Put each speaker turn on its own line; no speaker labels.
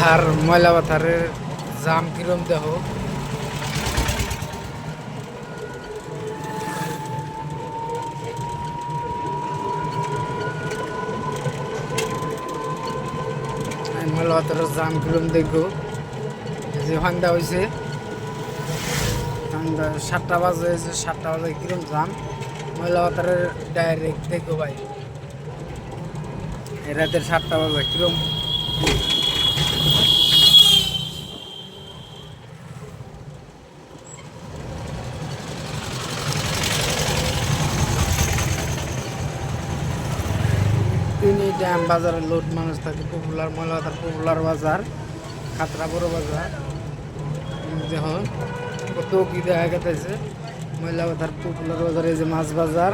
আর ময়লা পাথারের জাম কিরম দেহ ময়লা পাথারের জাম কিরম দেখবো যে সন্ধ্যা হয়েছে 7টা বাজে হয়েছে 7টা বাজে কিরম জাম ময়লা পাথারের ডাইরেক্ট দেখবো ভাই রাতের 7টা বাজে কিরম তিনি ড্যাম বাজারে লোড মানুষ থাকে পপুলার ময়লাপাতার পপুলার বাজার খাতরা বড় বাজার দেখুন কত কি দেখা গেছে ময়লাপাতার পপুলার বাজারে যে মাছ বাজার